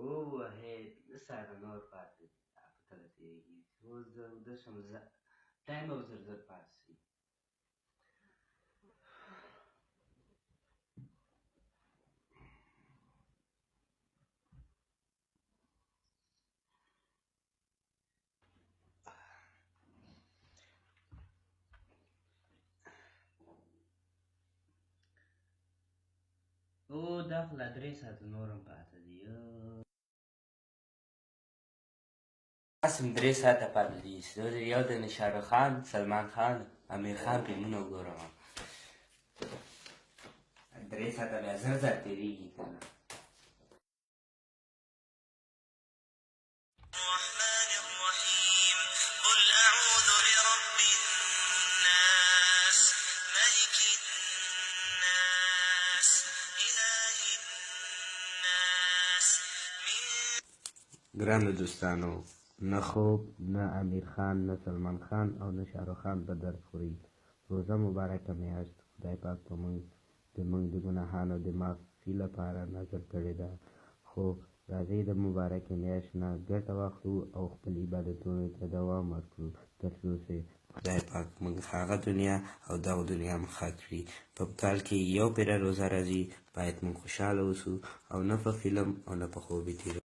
ووهې 5 ساعته نور پاتې دي په تله تېرېږي اوس زه ویده شم ټایم به زر زر پاس شي او دا خو لا 3 ساعته نور هم پاته دي قسم 3 ساعته پاته دي یو د شاهرخ خان سلمان خان امیر خان فلمونه وګورم 3 ساعته بیا زر زر تېرېږي که نه ګرانو دوستانو نه خوب نه امیر خان نه سلمان خان او نه شاهرخ خان به درد خوري روزه مبارکه میاشت خدای پاک په موږ د ګناهانو د معافي لپاره نازل کړې ده خو راځئ د مبارکې میاشت نه ګټه واخلو او خپل عبادتونو ته دوام ورکړو تر څو چې خدای پاک موږ هغه دنیا او دغه دنیا هم ښه کړي په کال کې یو پیره روزه راځي باید موږ خوشحاله اوسو او نه په فلم او نه په خوب یې تېروو